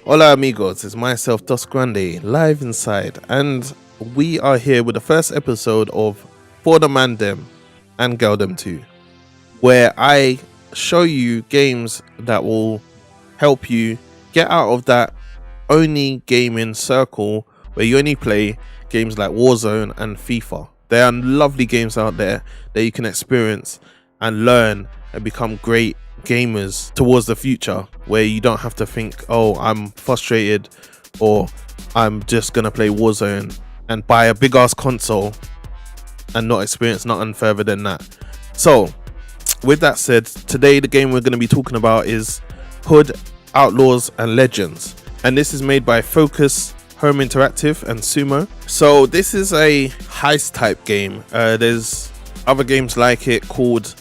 Hola amigos, it's myself Dos Grande, live inside, and we are here with the first episode of For the Mandem and Geldem 2, where I show you games that will help you get out of that only gaming circle where you only play games like Warzone and FIFA. There are lovely games out there that you can experience and learn and become great gamers towards the future, where you don't have to think, oh, I'm frustrated, or I'm just gonna play Warzone and buy a big ass console and not experience nothing further than that. So with that said, today the game we're going to be talking about is Hood, Outlaws and Legends, and this is made by Focus Home Interactive and Sumo. So this is a heist type game. There's other games like it called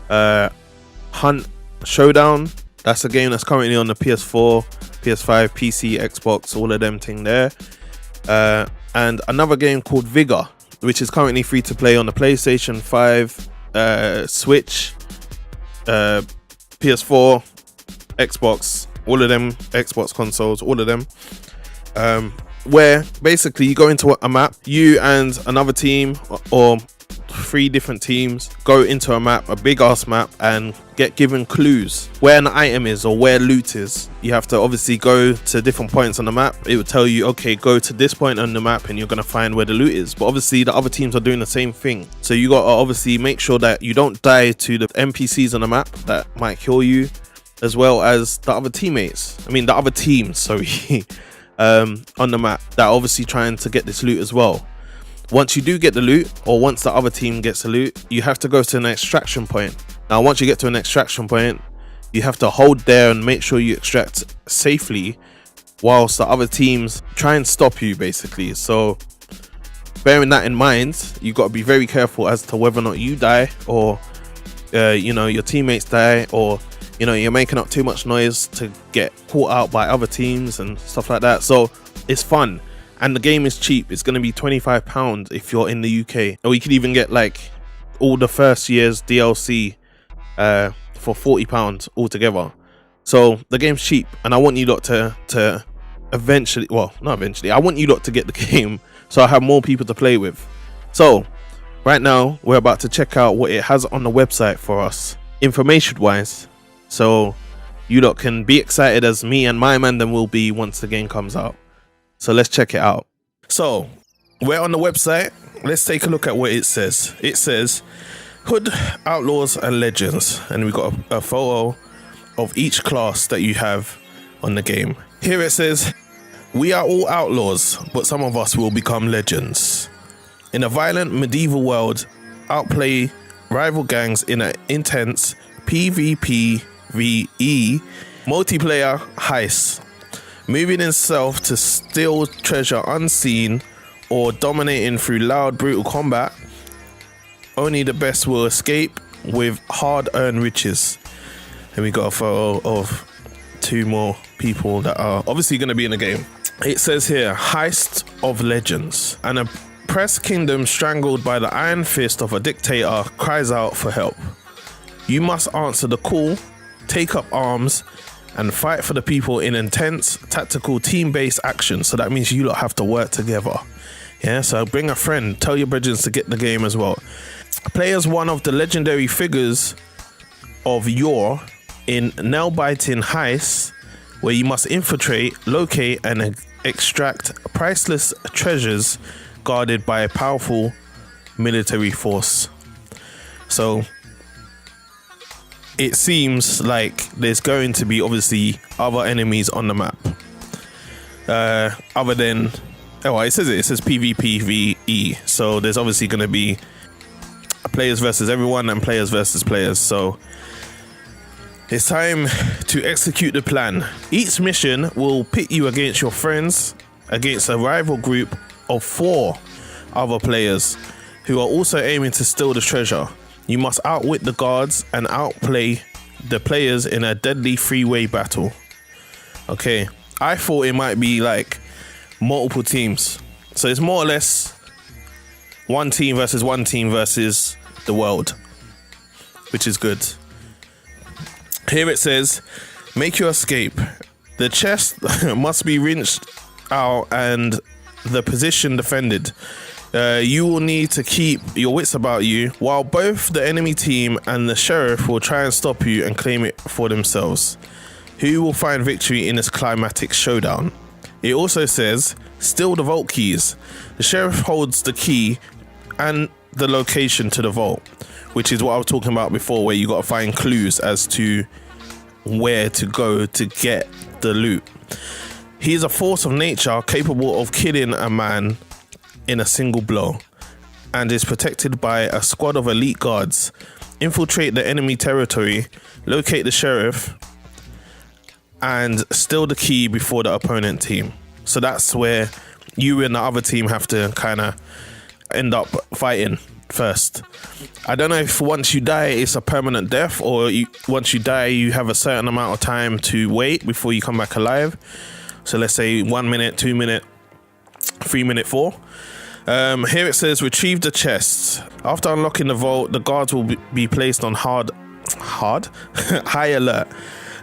Hunt Showdown. That's a game that's currently on the PS4, PS5, PC, Xbox, all of them thing there. And another game called Vigor, which is currently free to play on the PlayStation 5, Switch, PS4, Xbox, all of them, Xbox consoles, all of them. Where basically you go into a map, you and another team or 3 different teams go into a map, a big ass map, and get given clues where an item is or where loot is. You have to obviously go to different points on the map. It will tell you, okay, go to this point on the map and you're going to find where the loot is. But obviously the other teams are doing the same thing, so you got to obviously make sure that you don't die to the NPCs on the map that might kill you, as well as the other the other teams, sorry, on the map that are obviously trying to get this loot as well. Once you do get the loot, or once the other team gets the loot, you have to go to an extraction point. Now once you get to an extraction point, you have to hold there and make sure you extract safely whilst the other teams try and stop you, basically. So bearing that in mind, you've got to be very careful as to whether or not you die, or your teammates die, or you're making up too much noise to get caught out by other teams and stuff like that. So it's fun. And the game is cheap. It's going to be £25 if you're in the UK, or you could even get like all the first year's DLC for £40 altogether. So the game's cheap, and I want you lot to eventually, well, not eventually, I want you lot to get the game so I have more people to play with. So right now we're about to check out what it has on the website for us, information wise, so you lot can be excited as me and my Mandem will be once the game comes out. So let's check it out. So we're on the website. Let's take a look at what it says. It says Hood, Outlaws and Legends, and we've got a photo of each class that you have on the game. Here it says, we are all outlaws, but some of us will become legends. In a violent medieval world, outplay rival gangs in an intense PvPvE multiplayer heist, moving in stealth to steal treasure unseen, or dominating through loud, brutal combat. Only the best will escape with hard-earned riches. And we got a photo of 2 more people that are obviously going to be in the game. It says here, Heist of Legends. An oppressed kingdom strangled by the iron fist of a dictator cries out for help. You must answer the call, take up arms, and fight for the people in intense tactical team-based action. So that means you lot have to work together. Yeah, so bring a friend, tell your brethren to get the game as well. Play as one of the legendary figures of yore in nail-biting heists, where you must infiltrate, locate and extract priceless treasures guarded by a powerful military force. So it seems like there's going to be obviously other enemies on the map, other than, it says PvPvE, so there's obviously going to be players versus everyone and players versus players. So it's time to execute the plan. Each mission will pit you against your friends, against a rival group of 4 other players who are also aiming to steal the treasure. You must outwit the guards and outplay the players in a deadly 3-way battle. Okay, I thought it might be like multiple teams. So it's more or less one team versus the world, which is good. Here it says, make your escape. The chest must be rinsed out and the position defended. You will need to keep your wits about you, while both the enemy team and the sheriff will try and stop you and claim it for themselves. Who will find victory in this climatic showdown? It also says, steal the vault keys. The sheriff holds the key and the location to the vault, which is what I was talking about before, where you got to find clues as to where to go to get the loot. He is a force of nature capable of killing a man in a single blow and is protected by a squad of elite guards. Infiltrate the enemy territory, locate the sheriff, and steal the key before the opponent team. So that's where you and the other team have to kind of end up fighting first. I don't know if once you die it's a permanent death, or once you die you have a certain amount of time to wait before you come back alive. So let's say 1 minute, 2 minute, 3 minute, 4. Here it says retrieve the chests. After unlocking the vault, the guards will be placed on high alert.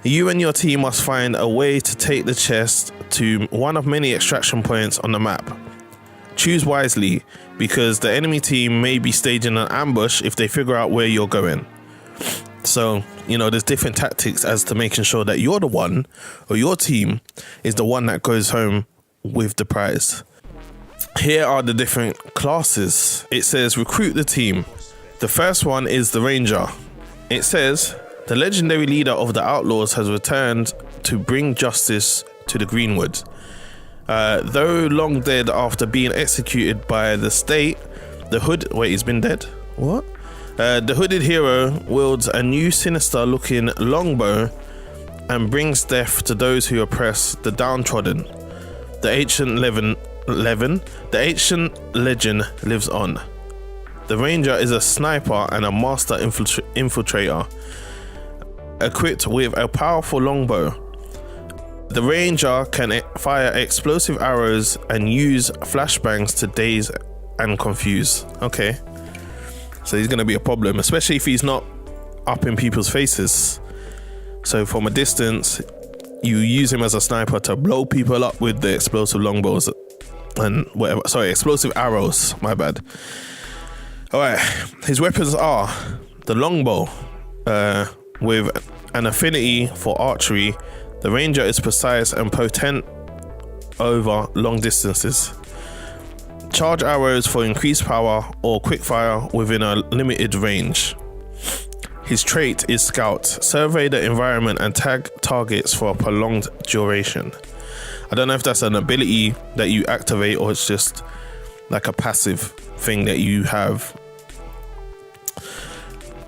You and your team must find a way to take the chest to one of many extraction points on the map. Choose wisely, because the enemy team may be staging an ambush if they figure out where you're going. So, you know, there's different tactics as to making sure that you're the one, or your team is the one that goes home with the prize. Here are the different classes. It says recruit the team. The first one is the Ranger. It says the legendary leader of the Outlaws has returned to bring justice to the Greenwood. Though long dead after being executed by the state, he's been dead? What? The hooded hero wields a new sinister looking longbow and brings death to those who oppress the downtrodden. The ancient legend lives on. The Ranger is a sniper and a master infiltrator, equipped with a powerful longbow. The Ranger can fire explosive arrows and use flashbangs to daze and confuse. Okay, so he's going to be a problem, especially if he's not up in people's faces. So from a distance, you use him as a sniper to blow people up with the explosive longbows and whatever. Sorry, explosive arrows. My bad. All right, his weapons are the longbow with an affinity for archery. The Ranger is precise and potent over long distances. Charge arrows for increased power or quick fire within a limited range. His trait is Scout. Survey the environment and tag targets for a prolonged duration. I don't know if that's an ability that you activate or it's just like a passive thing that you have.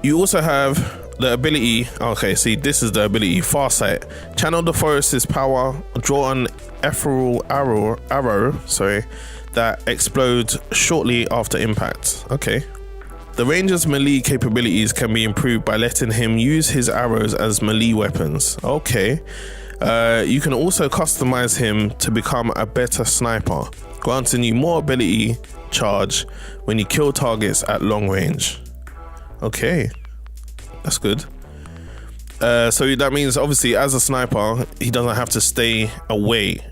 You also have the ability, okay, see, this is the ability, Farsight. Channel the forest's power, draw an ethereal arrow, that explodes shortly after impact. Okay. The Ranger's melee capabilities can be improved by letting him use his arrows as melee weapons. Okay. You can also customize him to become a better sniper, granting you more ability charge when you kill targets at long range. Okay, that's good. So that means obviously as a sniper, he doesn't have to stay away.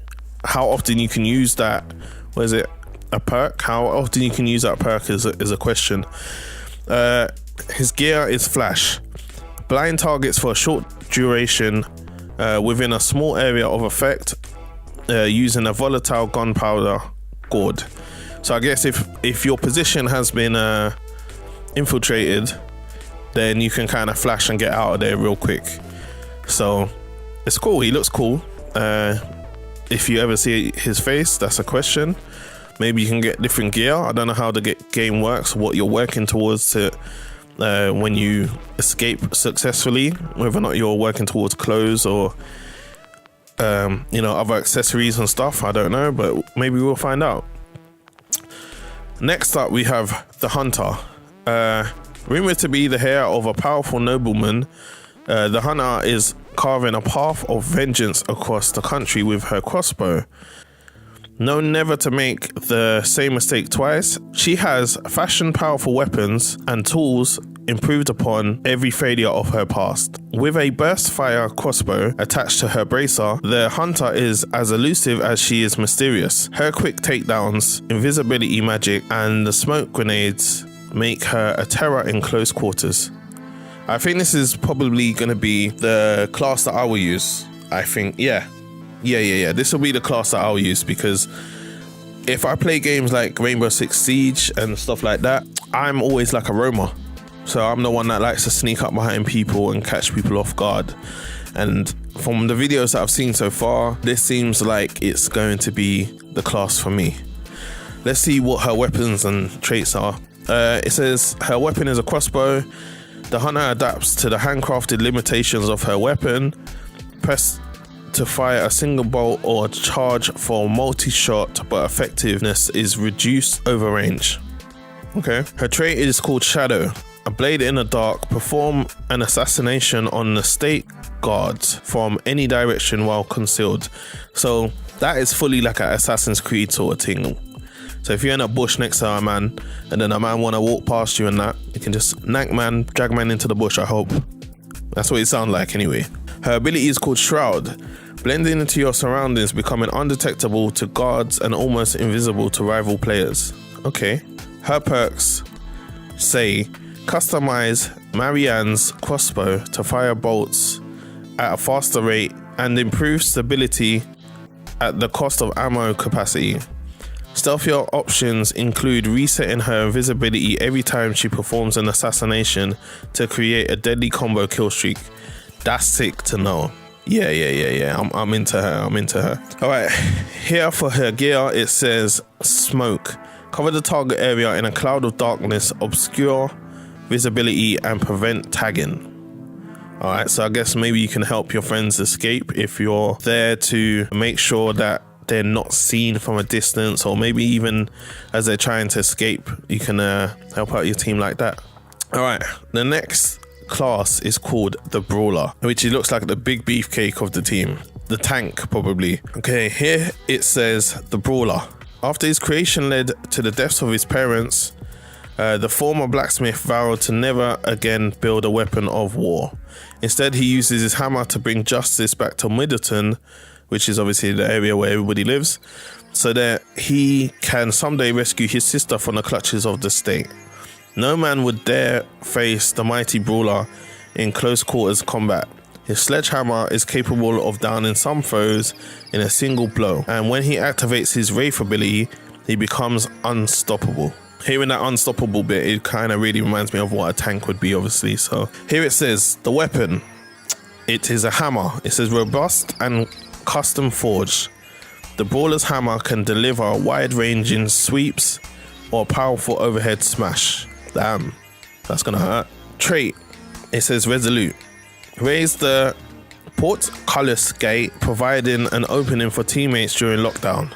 How often you can use that? What is it? A perk? How often you can use that perk is a question. His gear is Flash. Blind targets for a short duration within a small area of effect using a volatile gunpowder gourd. So I guess if your position has been infiltrated, then you can kind of flash and get out of there real quick. So it's cool. He looks cool. If you ever see his face, that's a question. Maybe you can get different gear. I don't know how the game works, what you're working towards to when you escape successfully, whether or not you're working towards clothes or other accessories and stuff. I don't know, but maybe we'll find out. Next up, we have the Hunter. Rumored to be the heir of a powerful nobleman, the Hunter is carving a path of vengeance across the country with her crossbow. Known never to make the same mistake twice, she has fashioned powerful weapons and tools improved upon every failure of her past. With a burst fire crossbow attached to her bracer, the hunter is as elusive as she is mysterious. Her quick takedowns, invisibility magic, and the smoke grenades make her a terror in close quarters. I think this is probably going to be the class that I will use. I think, yeah. This will be the class that I'll use, because if I play games like Rainbow Six Siege and stuff like that, I'm always like a roamer. So I'm the one that likes to sneak up behind people and catch people off guard. And from the videos that I've seen so far, this seems like it's going to be the class for me. Let's see what her weapons and traits are. It says her weapon is a crossbow. The hunter adapts to the handcrafted limitations of her weapon. Press to fire a single bolt or charge for multi-shot, but effectiveness is reduced over range. Okay. Her trait is called Shadow. A blade in the dark. Perform an assassination on the state guards from any direction while concealed. So that is fully like an Assassin's Creed sort of thing. So if you're in a bush next to a man, and then a man want to walk past you and that, you can just drag man into the bush, I hope. That's what it sounds like anyway. Her ability is called Shroud. Blending into your surroundings, becoming undetectable to guards and almost invisible to rival players. Okay. Her perks say, customize Marianne's crossbow to fire bolts at a faster rate and improve stability at the cost of ammo capacity. Stealthier options include resetting her invisibility every time she performs an assassination to create a deadly combo kill streak. That's sick to know. Yeah. I'm into her. All right, here for her gear, it says smoke. Cover the target area in a cloud of darkness, obscure visibility, and prevent tagging. All right, so I guess maybe you can help your friends escape if you're there to make sure that they're not seen from a distance, or maybe even as they're trying to escape, you can help out your team like that. All right, the next class is called the Brawler, which it looks like the big beefcake of the team. The tank, probably. Okay, here it says the Brawler. After his creation led to the deaths of his parents, the former blacksmith vowed to never again build a weapon of war. Instead, he uses his hammer to bring justice back to Middleton, which is obviously the area where everybody lives, so that he can someday rescue his sister from the clutches of the state. No man would dare face the mighty Brawler in close quarters combat. His sledgehammer is capable of downing some foes in a single blow, and when he activates his Wraith ability, he becomes unstoppable. Hearing that unstoppable bit, it kind of really reminds me of what a tank would be, obviously. So here it says, the weapon, it is a hammer. It says robust and custom forged. The Brawler's hammer can deliver wide-ranging sweeps or powerful overhead smash. Damn, that's gonna hurt. Trait, it says resolute. Raise the portcullis gate, providing an opening for teammates during lockdown.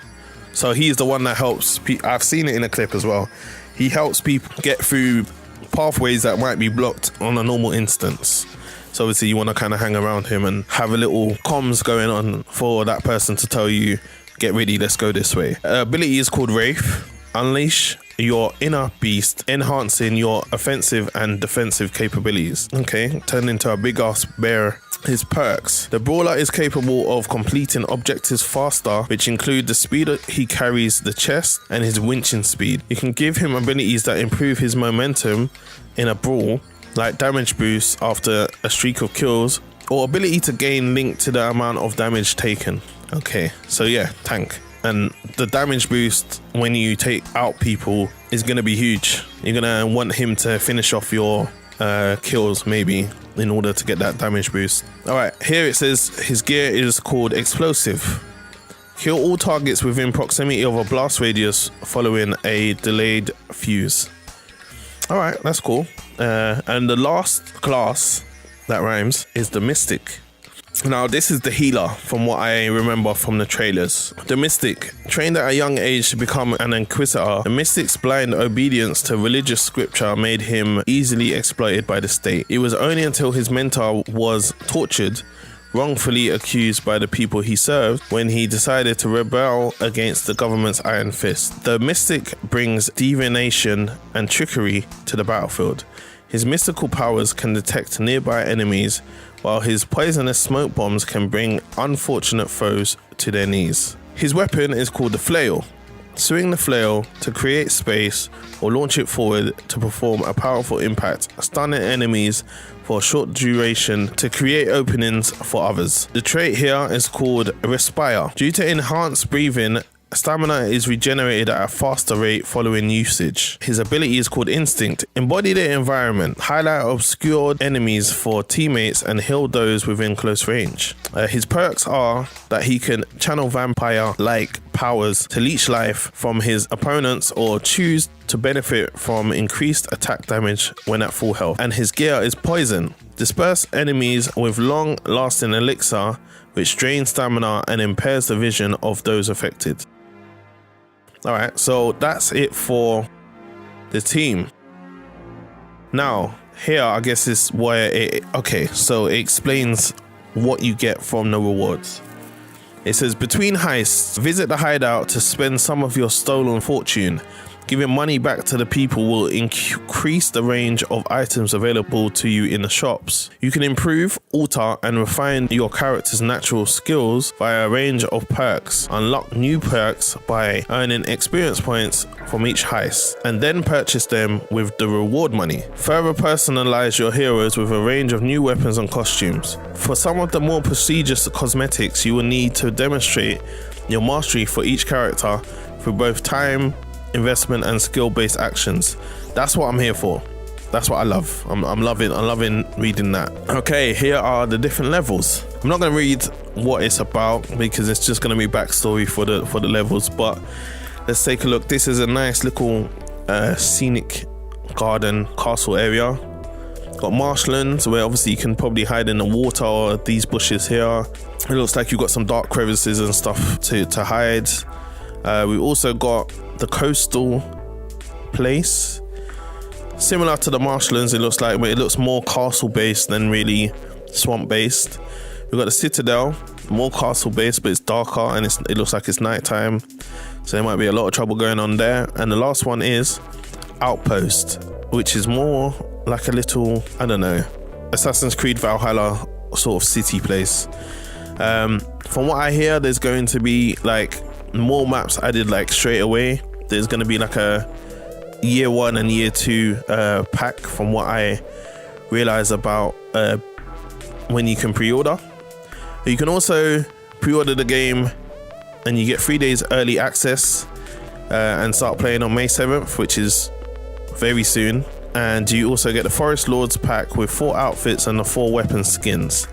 So he's the one that helps people. I've seen it in a clip as well. He helps people get through pathways that might be blocked on a normal instance. So obviously you want to kind of hang around him and have a little comms going on for that person to tell you, get ready, let's go this way. Ability is called Wraith. Unleash your inner beast, enhancing your offensive and defensive capabilities. Okay, turn into a big ass bear. His perks. The Brawler is capable of completing objectives faster, which include the speed he carries the chest and his winching speed. You can give him abilities that improve his momentum in a brawl, like damage boost after a streak of kills, or ability to gain linked to the amount of damage taken. Okay, so yeah, tank. And the damage boost when you take out people is going to be huge. You're going to want him to finish off your kills maybe in order to get that damage boost. All right, here it says his gear is called Explosive. Kill all targets within proximity of a blast radius following a delayed fuse. All right, that's cool. And the last class that rhymes is the Mystic. Now, this is the healer from what I remember from the trailers. The Mystic, trained at a young age to become an Inquisitor, the Mystic's blind obedience to religious scripture made him easily exploited by the state. It was only until his mentor was tortured, wrongfully accused by the people he served, when he decided to rebel against the government's iron fist. The Mystic brings divination and trickery to the battlefield. His mystical powers can detect nearby enemies, while his poisonous smoke bombs can bring unfortunate foes to their knees. His weapon is called the flail. Swing the flail to create space or launch it forward to perform a powerful impact, stunning enemies for a short duration to create openings for others. The trait here is called Respire. Due to enhanced breathing, stamina is regenerated at a faster rate following usage. His ability is called Instinct. Embody the environment. Highlight obscured enemies for teammates and heal those within close range. His perks are that he can channel vampire-like powers to leech life from his opponents or choose to benefit from increased attack damage when at full health. And his gear is Poison. Disperse enemies with long-lasting elixir which drains stamina and impairs the vision of those affected. Alright, so that's it for the team. Now, here I guess is where it explains what you get from the rewards. It says, between heists, visit the hideout to spend some of your stolen fortune. Giving money back to the people will increase the range of items available to you in the shops. You can improve, alter, and refine your character's natural skills via a range of perks. Unlock new perks by earning experience points from each heist, and then purchase them with the reward money. Further personalize your heroes with a range of new weapons and costumes. For some of the more prestigious cosmetics, you will need to demonstrate your mastery for each character through both time investment and skill-based actions. That's what I'm here for. That's what I love. I'm loving reading that. Okay, here are the different levels. I'm not going to read what it's about because it's just going to be backstory for the levels, but let's take a look. This is a nice little scenic garden castle area. Got marshlands where obviously you can probably hide in the water, or these bushes here. It looks like you've got some dark crevices and stuff to hide. We've also got the coastal place, similar to the marshlands. It looks like, but it looks more castle based than really swamp based. We've got the citadel, more castle based, but it's darker and it looks like it's nighttime, so there might be a lot of trouble going on there. And the last one is outpost, which is more like a little, I don't know, Assassin's Creed Valhalla sort of city place. From what I hear, there's going to be like more maps added like straight away. There's going to be like a year 1 and year 2 pack, from what I realize about when you can pre-order. You can also pre-order the game and you get 3 days early access and start playing on May 7th, which is very soon. And you also get the Forest Lords pack with 4 outfits and the 4 weapon skins,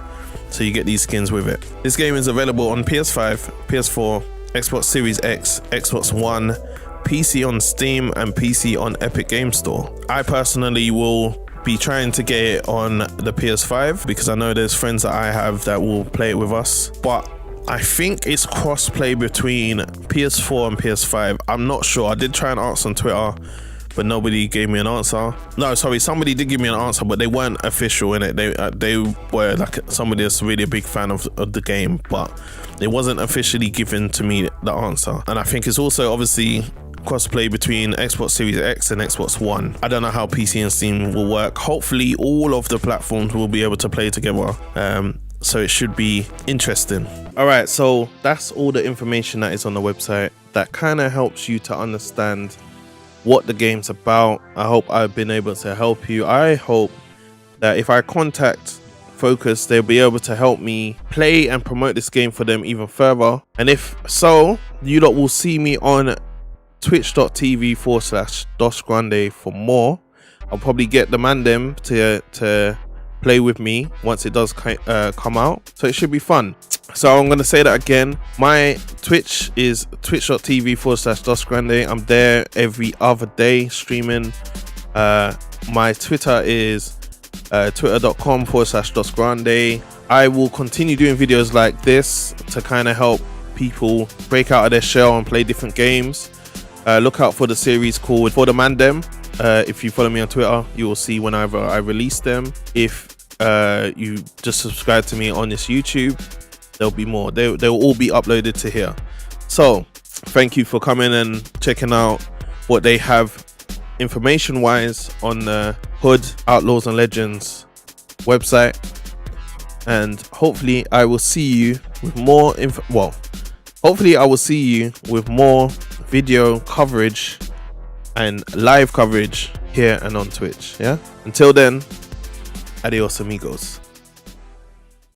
so you get these skins with it. This game is available on PS5, PS4, Xbox Series X, Xbox One, PC on Steam, and PC on Epic Game Store. I personally will be trying to get it on the PS5 because I know there's friends that I have that will play it with us, but I think it's cross-play between PS4 and PS5. I'm not sure. I did try and ask on Twitter, but nobody gave me an answer. No, sorry, somebody did give me an answer, but they weren't official in it. They were like somebody that's really a big fan of the game, but it wasn't officially given to me the answer. And I think it's also obviously crossplay between Xbox Series X and Xbox One. I don't know how PC and Steam will work. Hopefully all of the platforms will be able to play together. So it should be interesting. All right, so that's all the information that is on the website. That kind of helps you to understand what the game's about. I hope I've been able to help you. I hope that if I contact Focus, they'll be able to help me play and promote this game for them even further. And if so, you lot will see me on twitch.tv/DosGrande for more. I'll probably get the Mandem to play with me once it does come out, so it should be fun. So I'm going to say that again. My Twitch is twitch.tv/DosGrande. I'm there every other day streaming. My Twitter is twitter.com/DosGrande. I will continue doing videos like this to kind of help people break out of their shell and play different games. Look out for the series called For the Mandem. If you follow me on Twitter, you will see whenever I release them. If you just subscribe to me on this YouTube, there'll be more. They'll all be uploaded to here. So thank you for coming and checking out what they have information wise on the Hood Outlaws and Legends website, and hopefully I will see you with more hopefully I will see you with more video coverage and live coverage here and on Twitch. Yeah, until then, adios amigos.